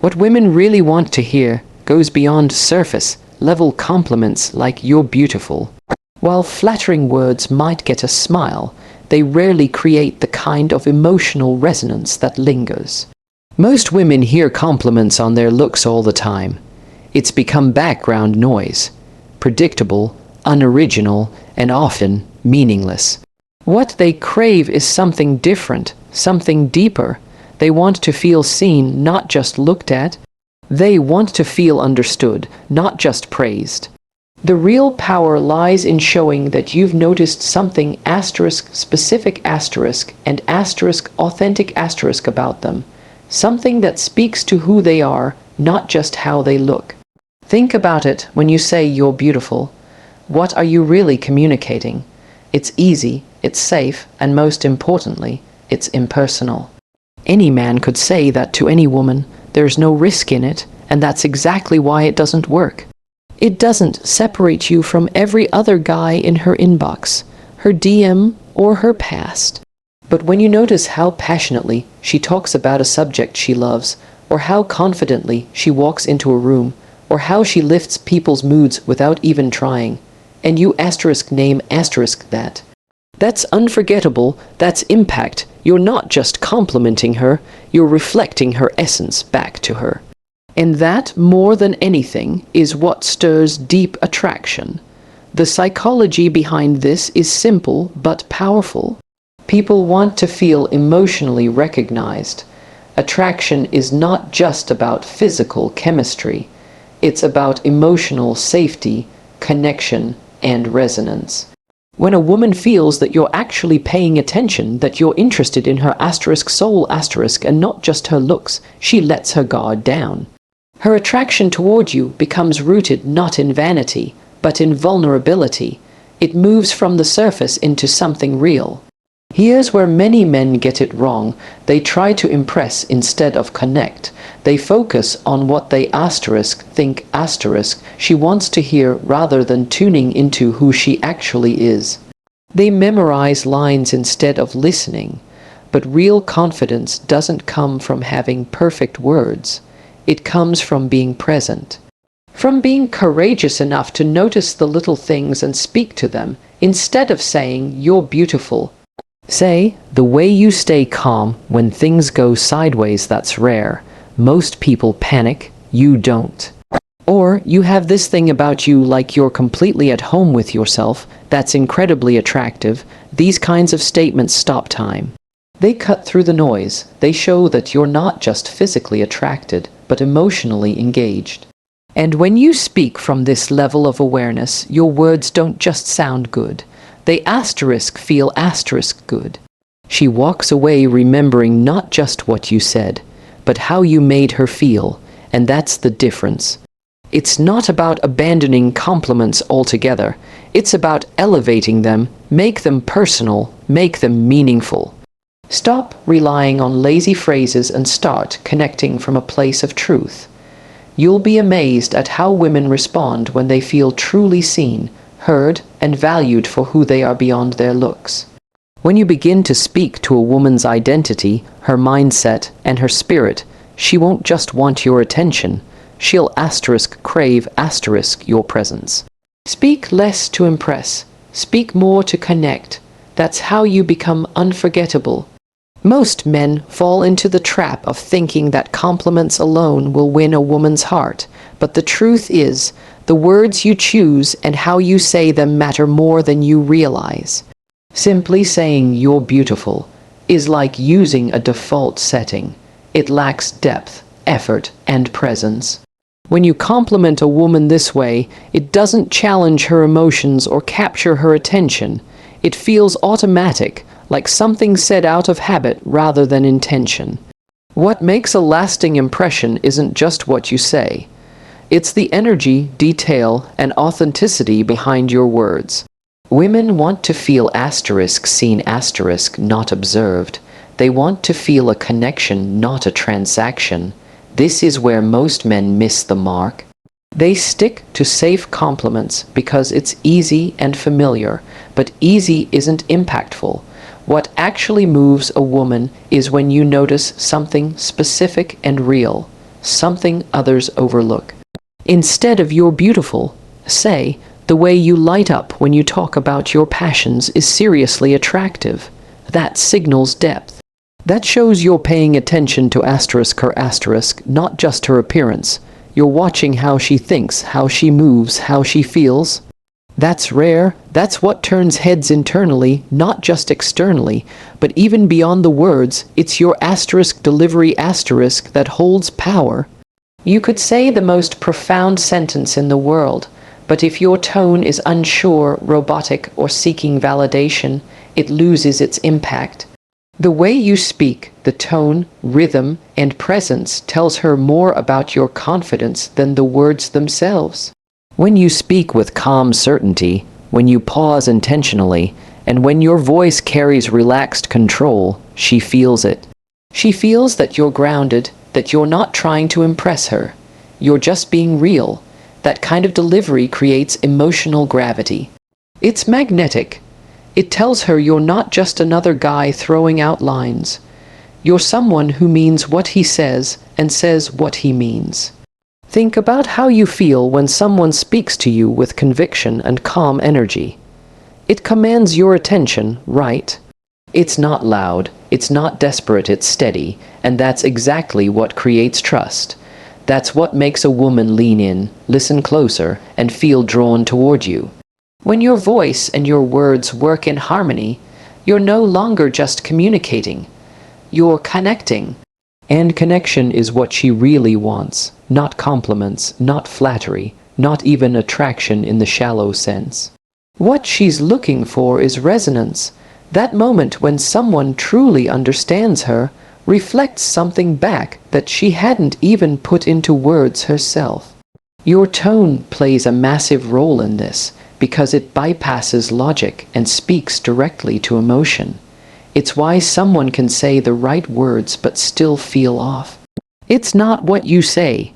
What women really want to hear goes beyond surface-level compliments like "you're beautiful." While flattering words might get a smile, they rarely create the kind of emotional resonance that lingers. Most women hear compliments on their looks all the time. It's become background noise, predictable, unoriginal, and often meaningless. What they crave is something different, something deeper. They want to feel seen, not just looked at. They want to feel understood, not just praised. The real power lies in showing that you've noticed something *specific* and *authentic* about them. Something that speaks to who they are, not just how they look. Think about it when you say "you're beautiful." What are you really communicating? It's easy, it's safe, and most importantly, it's impersonal. Any man could say that to any woman. There's no risk in it, and that's exactly why it doesn't work. It doesn't separate you from every other guy in her inbox, her DM, or her past. But when you notice how passionately she talks about a subject she loves, or how confidently she walks into a room, or how she lifts people's moods without even trying, and you name that. That's unforgettable, that's impact. You're not just complimenting her, you're reflecting her essence back to her. And that, more than anything, is what stirs deep attraction. The psychology behind this is simple but powerful. People want to feel emotionally recognized. Attraction is not just about physical chemistry. It's about emotional safety, connection, and resonance. When a woman feels that you're actually paying attention, that you're interested in her soul and not just her looks, she lets her guard down. Her attraction toward you becomes rooted not in vanity, but in vulnerability. It moves from the surface into something real. Here's where many men get it wrong. They try to impress instead of connect. They focus on what they think she wants to hear rather than tuning into who she actually is. They memorize lines instead of listening. But real confidence doesn't come from having perfect words. It comes from being present. From being courageous enough to notice the little things and speak to them, instead of saying "you're beautiful." Say, "The way you stay calm when things go sideways, that's rare. Most people panic, you don't." Or, "You have this thing about you like you're completely at home with yourself, that's incredibly attractive." These kinds of statements stop time. They cut through the noise. They show that you're not just physically attracted, but emotionally engaged. And when you speak from this level of awareness, your words don't just sound good. They feel good. She walks away remembering not just what you said, but how you made her feel, and that's the difference. It's not about abandoning compliments altogether. It's about elevating them, make them personal, make them meaningful. Stop relying on lazy phrases and start connecting from a place of truth. You'll be amazed at how women respond when they feel truly seen, heard, and valued for who they are beyond their looks. When you begin to speak to a woman's identity, her mindset, and her spirit, she won't just want your attention. She'll crave your presence. Speak less to impress. Speak more to connect. That's how you become unforgettable. Most men fall into the trap of thinking that compliments alone will win a woman's heart, but the truth is, the words you choose and how you say them matter more than you realize. Simply saying "you're beautiful" is like using a default setting. It lacks depth, effort, and presence. When you compliment a woman this way, it doesn't challenge her emotions or capture her attention. It feels automatic, like something said out of habit rather than intention. What makes a lasting impression isn't just what you say. It's the energy, detail, and authenticity behind your words. Women want to feel seen, not observed. They want to feel a connection, not a transaction. This is where most men miss the mark. They stick to safe compliments because it's easy and familiar, but easy isn't impactful. What actually moves a woman is when you notice something specific and real, something others overlook. Instead of "you're beautiful," say, "The way you light up when you talk about your passions is seriously attractive." That signals depth. That shows you're paying attention to her asterisk, not just her appearance. You're watching how she thinks, how she moves, how she feels. That's rare. That's what turns heads internally, not just externally, but even beyond the words. It's your asterisk delivery asterisk that holds power. You could say the most profound sentence in the world, but if your tone is unsure, robotic, or seeking validation, it loses its impact. The way you speak, the tone, rhythm, and presence tells her more about your confidence than the words themselves. When you speak with calm certainty, when you pause intentionally, and when your voice carries relaxed control, she feels it. She feels that you're grounded, that you're not trying to impress her. You're just being real. That kind of delivery creates emotional gravity. It's magnetic. It tells her you're not just another guy throwing out lines. You're someone who means what he says and says what he means. Think about how you feel when someone speaks to you with conviction and calm energy. It commands your attention, right? It's not loud, it's not desperate, it's steady, and that's exactly what creates trust. That's what makes a woman lean in, listen closer, and feel drawn toward you. When your voice and your words work in harmony, you're no longer just communicating. You're connecting. And connection is what she really wants, not compliments, not flattery, not even attraction in the shallow sense. What she's looking for is resonance. That moment when someone truly understands her, reflects something back that she hadn't even put into words herself. Your tone plays a massive role in this, because it bypasses logic and speaks directly to emotion. It's why someone can say the right words but still feel off. It's not what you say,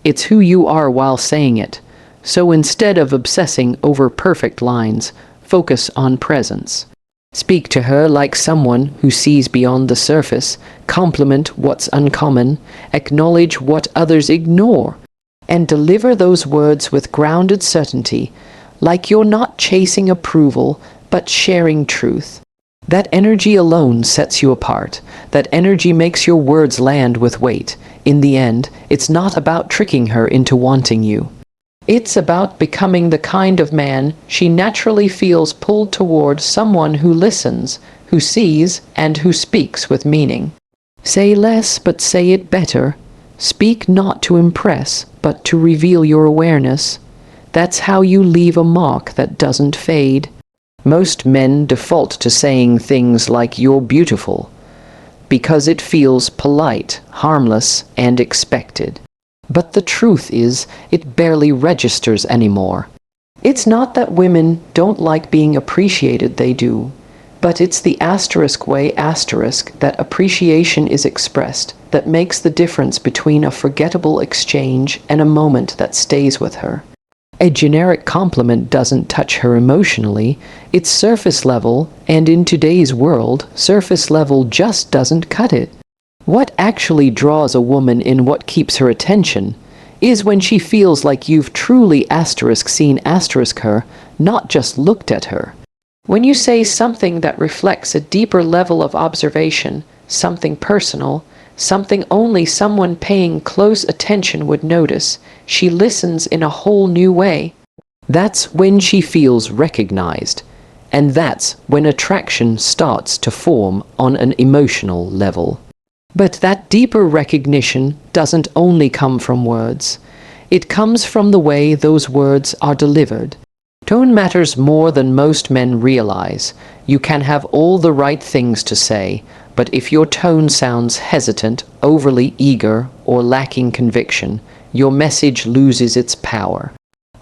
it's who you are while saying it. So instead of obsessing over perfect lines, focus on presence. Speak to her like someone who sees beyond the surface, compliment what's uncommon, acknowledge what others ignore, and deliver those words with grounded certainty, like you're not chasing approval, but sharing truth. That energy alone sets you apart. That energy makes your words land with weight. In the end, it's not about tricking her into wanting you. It's about becoming the kind of man she naturally feels pulled toward, someone who listens, who sees, and who speaks with meaning. Say less, but say it better. Speak not to impress, but to reveal your awareness. That's how you leave a mark that doesn't fade. Most men default to saying things like "you're beautiful," because it feels polite, harmless, and expected. But the truth is, it barely registers anymore. It's not that women don't like being appreciated, they do. But it's the asterisk way that appreciation is expressed that makes the difference between a forgettable exchange and a moment that stays with her. A generic compliment doesn't touch her emotionally. It's surface level, and in today's world, surface level just doesn't cut it. What actually draws a woman in, what keeps her attention, is when she feels like you've truly seen her, not just looked at her. When you say something that reflects a deeper level of observation, something personal, something only someone paying close attention would notice, she listens in a whole new way. That's when she feels recognized, and that's when attraction starts to form on an emotional level. But that deeper recognition doesn't only come from words. It comes from the way those words are delivered. Tone matters more than most men realize. You can have all the right things to say, but if your tone sounds hesitant, overly eager, or lacking conviction, your message loses its power.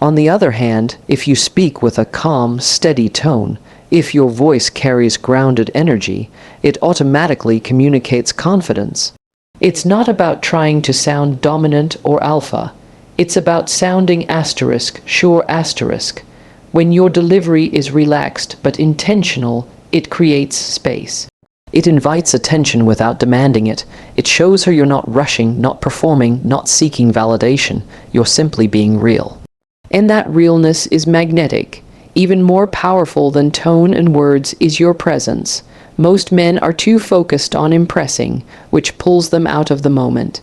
On the other hand, if you speak with a calm, steady tone, if your voice carries grounded energy, it automatically communicates confidence. It's not about trying to sound dominant or alpha. It's about sounding sure. When your delivery is relaxed but intentional, it creates space. It invites attention without demanding it. It shows her you're not rushing, not performing, not seeking validation. You're simply being real. And that realness is magnetic. Even more powerful than tone and words is your presence. Most men are too focused on impressing, which pulls them out of the moment.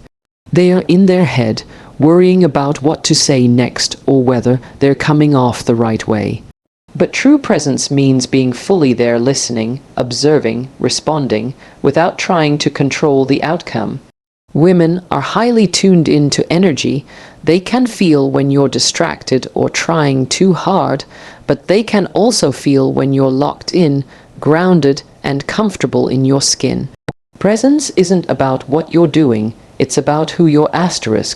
They are in their head, worrying about what to say next or whether they're coming off the right way. But true presence means being fully there, listening, observing, responding, without trying to control the outcome. Women are highly tuned into energy. They can feel when you're distracted or trying too hard, but they can also feel when you're locked in, grounded, and comfortable in your skin. Presence isn't about what you're doing, it's about who you're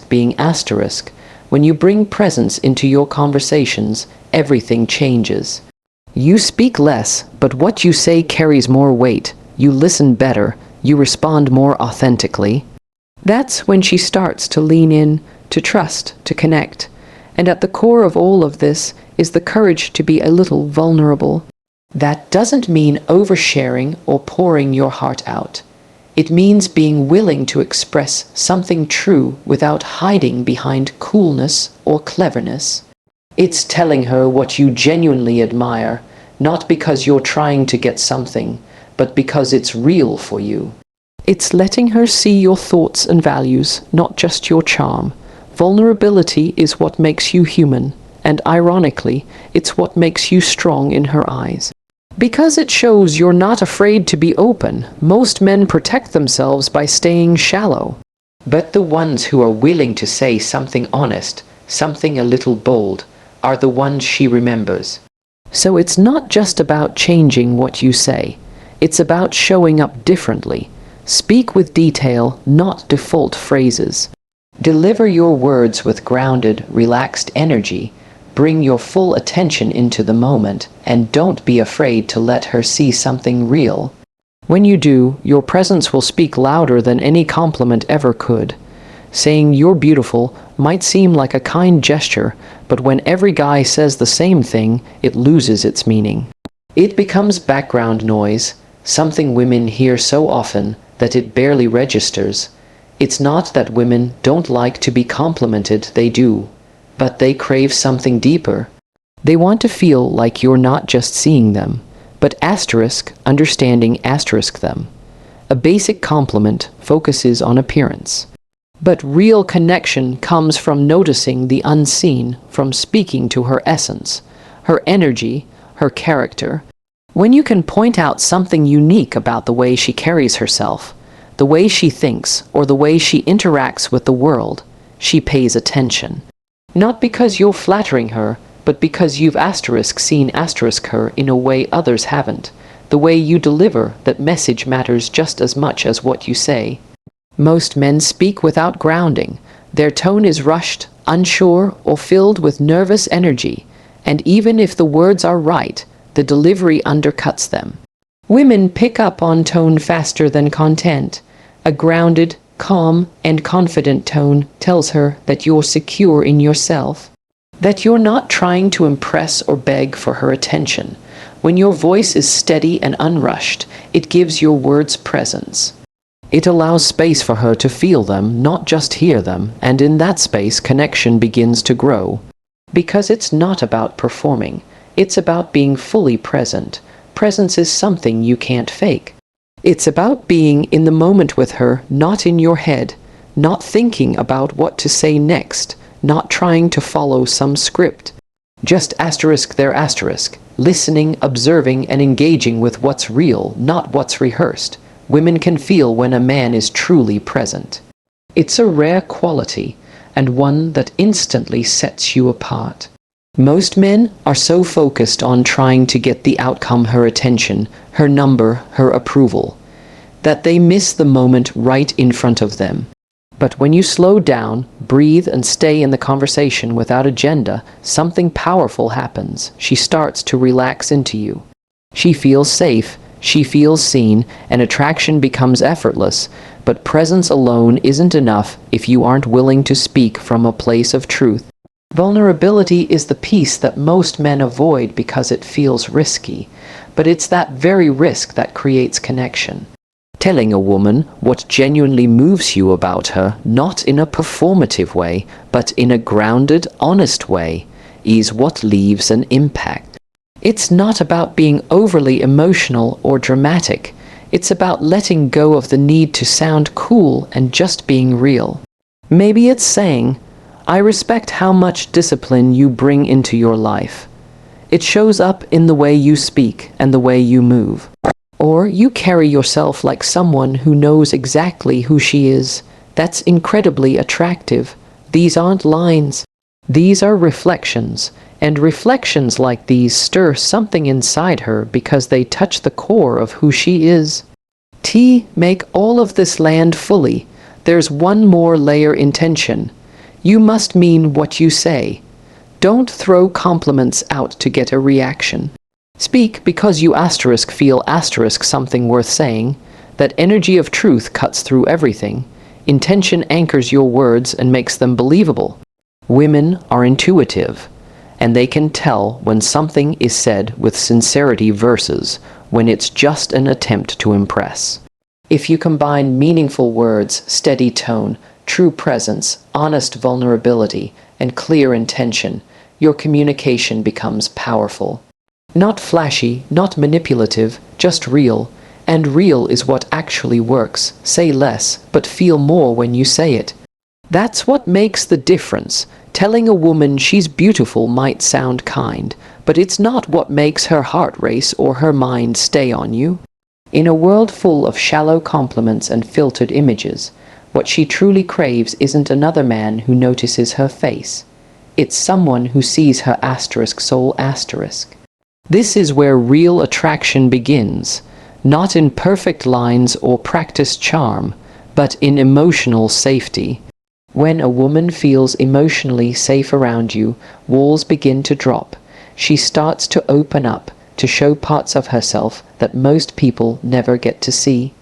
being asterisk. When you bring presence into your conversations, everything changes. You speak less, but what you say carries more weight. You listen better. You respond more authentically. That's when she starts to lean in, to trust, to connect. And at the core of all of this is the courage to be a little vulnerable. That doesn't mean oversharing or pouring your heart out. It means being willing to express something true without hiding behind coolness or cleverness. It's telling her what you genuinely admire, not because you're trying to get something, but because it's real for you. It's letting her see your thoughts and values, not just your charm. Vulnerability is what makes you human, and ironically, it's what makes you strong in her eyes. Because it shows you're not afraid to be open, most men protect themselves by staying shallow. But the ones who are willing to say something honest, something a little bold, are the ones she remembers. So it's not just about changing what you say. It's about showing up differently. Speak with detail, not default phrases. Deliver your words with grounded, relaxed energy. Bring your full attention into the moment, and don't be afraid to let her see something real. When you do, your presence will speak louder than any compliment ever could. Saying you're beautiful might seem like a kind gesture, but when every guy says the same thing, it loses its meaning. It becomes background noise, something women hear so often that it barely registers. It's not that women don't like to be complimented, they do. But they crave something deeper. They want to feel like you're not just seeing them, but understanding them. A basic compliment focuses on appearance. But real connection comes from noticing the unseen, from speaking to her essence, her energy, her character. When you can point out something unique about the way she carries herself, the way she thinks, or the way she interacts with the world, she pays attention. Not because you're flattering her, but because you've seen her in a way others haven't. The way you deliver that message matters just as much as what you say. Most men speak without grounding. Their tone is rushed, unsure, or filled with nervous energy. And even if the words are right, the delivery undercuts them. Women pick up on tone faster than content. A grounded, calm, and confident tone tells her that you're secure in yourself, that you're not trying to impress or beg for her attention. When your voice is steady and unrushed, it gives your words presence. It allows space for her to feel them, not just hear them, and in that space, connection begins to grow. Because it's not about performing, it's about being fully present. Presence is something you can't fake. It's about being in the moment with her, not in your head, not thinking about what to say next, not trying to follow some script. Just listening, observing, and engaging with what's real, not what's rehearsed. Women can feel when a man is truly present. It's a rare quality, and one that instantly sets you apart. Most men are so focused on trying to get the outcome, her attention, her number, her approval, that they miss the moment right in front of them. But when you slow down, breathe, and stay in the conversation without agenda, something powerful happens. She starts to relax into you. She feels safe, she feels seen, and attraction becomes effortless. But presence alone isn't enough if you aren't willing to speak from a place of truth. Vulnerability is the piece that most men avoid because it feels risky, but it's that very risk that creates connection. Telling a woman what genuinely moves you about her, not in a performative way, but in a grounded, honest way, is what leaves an impact. It's not about being overly emotional or dramatic. It's about letting go of the need to sound cool and just being real. Maybe it's saying, "I respect how much discipline you bring into your life. It shows up in the way you speak and the way you move." Or, "You carry yourself like someone who knows exactly who she is. That's incredibly attractive." These aren't lines. These are reflections. And reflections like these stir something inside her because they touch the core of who she is. Make all of this land fully. There's one more layer intention. You must mean what you say. Don't throw compliments out to get a reaction. Speak because you feel something worth saying. That energy of truth cuts through everything. Intention anchors your words and makes them believable. Women are intuitive, and they can tell when something is said with sincerity versus when it's just an attempt to impress. If you combine meaningful words, steady tone, true presence, honest vulnerability, and clear intention, your communication becomes powerful. Not flashy, not manipulative, just real. And real is what actually works. Say less, but feel more when you say it. That's what makes the difference. Telling a woman she's beautiful might sound kind, but it's not what makes her heart race or her mind stay on you. In a world full of shallow compliments and filtered images, what she truly craves isn't another man who notices her face. It's someone who sees her soul. This is where real attraction begins, not in perfect lines or practiced charm, but in emotional safety. When a woman feels emotionally safe around you, walls begin to drop. She starts to open up, to show parts of herself that most people never get to see.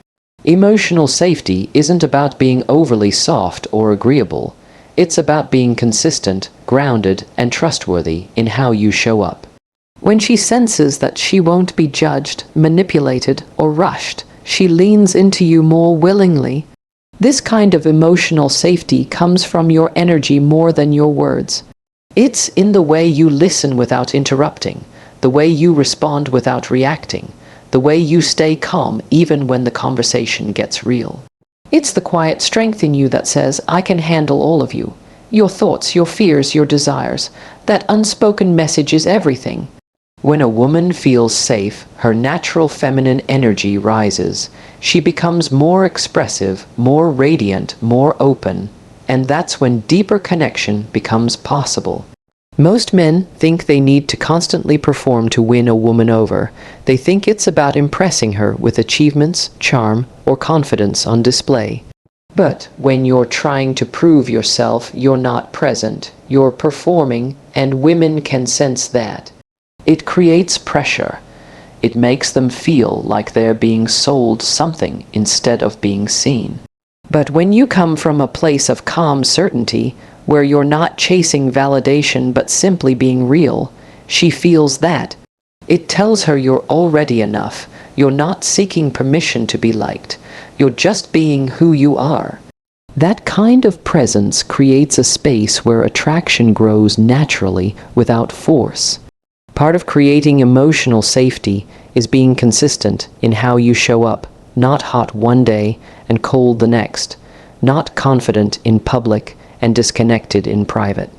Emotional safety isn't about being overly soft or agreeable. It's about being consistent, grounded, and trustworthy in how you show up. When she senses that she won't be judged, manipulated, or rushed, she leans into you more willingly. This kind of emotional safety comes from your energy more than your words. It's in the way you listen without interrupting, the way you respond without reacting, the way you stay calm even when the conversation gets real. It's the quiet strength in you that says, "I can handle all of you. Your thoughts, your fears, your desires. That unspoken message is everything." When a woman feels safe, her natural feminine energy rises. She becomes more expressive, more radiant, more open, and that's when deeper connection becomes possible. Most men think they need to constantly perform to win a woman over. They think it's about impressing her with achievements, charm, or confidence on display. But when you're trying to prove yourself, you're not present. You're performing, and women can sense that. It creates pressure. It makes them feel like they're being sold something instead of being seen. But when you come from a place of calm certainty, where you're not chasing validation but simply being real, she feels that. It tells her you're already enough. You're not seeking permission to be liked. You're just being who you are. That kind of presence creates a space where attraction grows naturally without force. Part of creating emotional safety is being consistent in how you show up, not hot one day and cold the next, not confident in public and disconnected in private.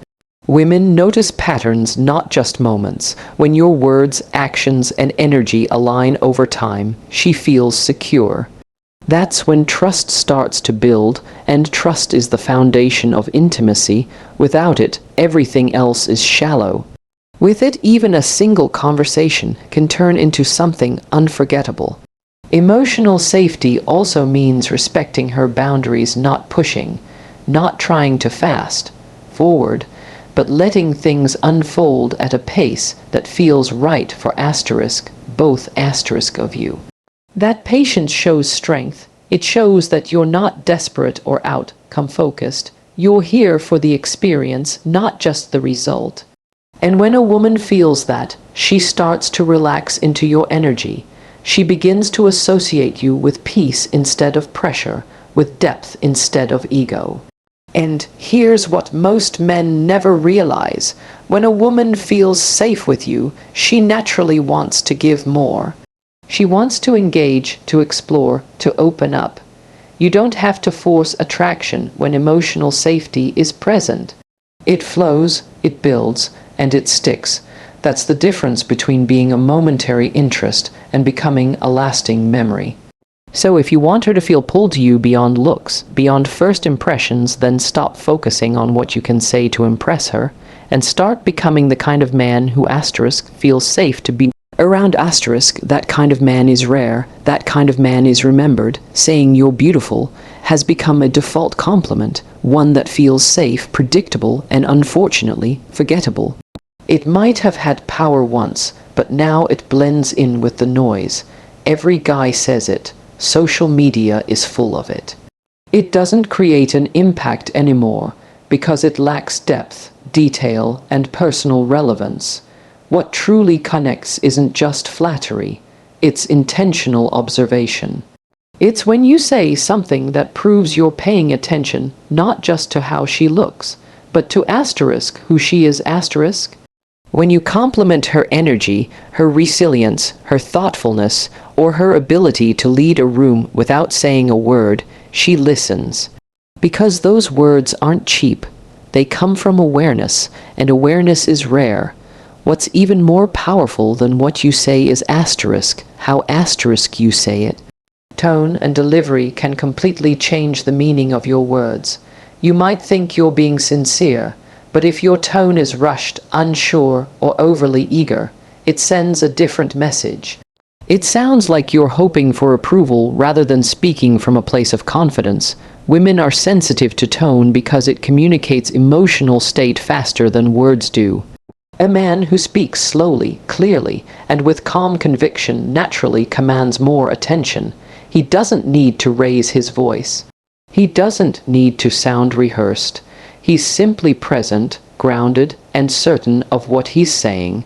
Women notice patterns, not just moments. When your words, actions, and energy align over time, she feels secure. That's when trust starts to build, and trust is the foundation of intimacy. Without it, everything else is shallow. With it, even a single conversation can turn into something unforgettable. Emotional safety also means respecting her boundaries, not pushing, not trying to fast forward, but letting things unfold at a pace that feels right for both of you. That patience shows strength. It shows that you're not desperate or outcome focused. You're here for the experience, not just the result. And when a woman feels that, she starts to relax into your energy. She begins to associate you with peace instead of pressure, with depth instead of ego. And here's what most men never realize. When a woman feels safe with you, she naturally wants to give more. She wants to engage, to explore, to open up. You don't have to force attraction when emotional safety is present. It flows, it builds, and it sticks. That's the difference between being a momentary interest and becoming a lasting memory. So if you want her to feel pulled to you beyond looks, beyond first impressions, then stop focusing on what you can say to impress her, and start becoming the kind of man who feels safe to be around. That kind of man is rare, that kind of man is remembered. Saying you're beautiful has become a default compliment, one that feels safe, predictable, and unfortunately forgettable. It might have had power once, but now it blends in with the noise. Every guy says it. Social media is full of it. It doesn't create an impact anymore because it lacks depth, detail, and personal relevance. What truly connects isn't just flattery, it's intentional observation. It's when you say something that proves you're paying attention not just to how she looks, but to who she is. When you compliment her energy, her resilience, her thoughtfulness, or her ability to lead a room without saying a word, she listens. Because those words aren't cheap. They come from awareness, and awareness is rare. What's even more powerful than what you say is how you say it. Tone and delivery can completely change the meaning of your words. You might think you're being sincere, but if your tone is rushed, unsure, or overly eager, it sends a different message. It sounds like you're hoping for approval rather than speaking from a place of confidence. Women are sensitive to tone because it communicates emotional state faster than words do. A man who speaks slowly, clearly, and with calm conviction naturally commands more attention. He doesn't need to raise his voice. He doesn't need to sound rehearsed. He's simply present, grounded, and certain of what he's saying.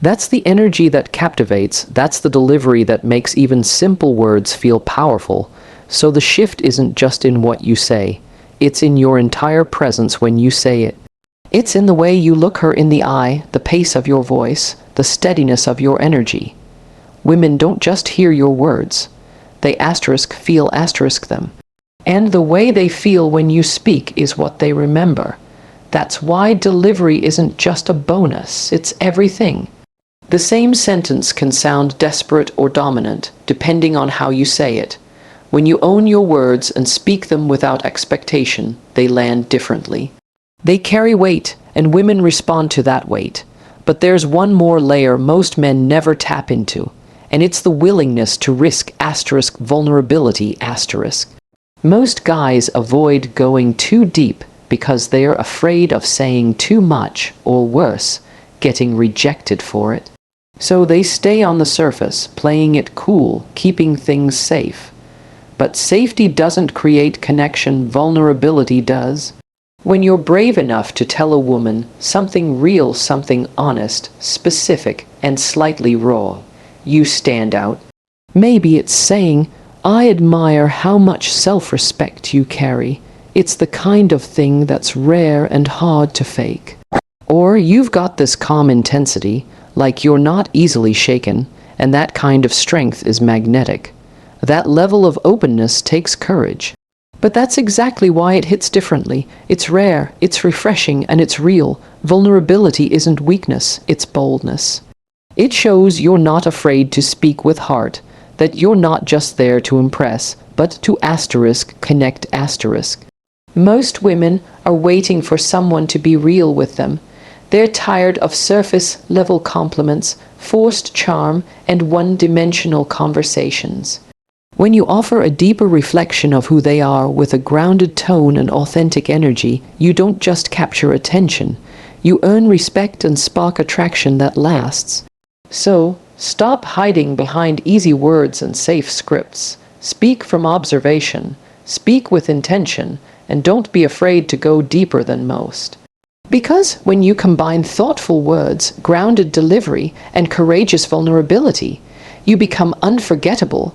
That's the energy that captivates, that's the delivery that makes even simple words feel powerful. So the shift isn't just in what you say, it's in your entire presence when you say it. It's in the way you look her in the eye, the pace of your voice, the steadiness of your energy. Women don't just hear your words, they feel them. And the way they feel when you speak is what they remember. That's why delivery isn't just a bonus, it's everything. The same sentence can sound desperate or dominant, depending on how you say it. When you own your words and speak them without expectation, they land differently. They carry weight, and women respond to that weight. But there's one more layer most men never tap into, and it's the willingness to risk vulnerability. Most guys avoid going too deep because they're afraid of saying too much, or worse, getting rejected for it. So they stay on the surface, playing it cool, keeping things safe. But safety doesn't create connection, vulnerability does. When you're brave enough to tell a woman something real, something honest, specific, and slightly raw, you stand out. Maybe it's saying, "I admire how much self-respect you carry. It's the kind of thing that's rare and hard to fake." Or you've got this calm intensity, like you're not easily shaken, and that kind of strength is magnetic. That level of openness takes courage. But that's exactly why it hits differently. It's rare, it's refreshing, and it's real. Vulnerability isn't weakness, it's boldness. It shows you're not afraid to speak with heart, that you're not just there to impress, but to connect. Most women are waiting for someone to be real with them. They're tired of surface-level compliments, forced charm, and one-dimensional conversations. When you offer a deeper reflection of who they are with a grounded tone and authentic energy, you don't just capture attention. You earn respect and spark attraction that lasts. So, stop hiding behind easy words and safe scripts. Speak from observation, speak with intention, and don't be afraid to go deeper than most. Because when you combine thoughtful words, grounded delivery, and courageous vulnerability, You become unforgettable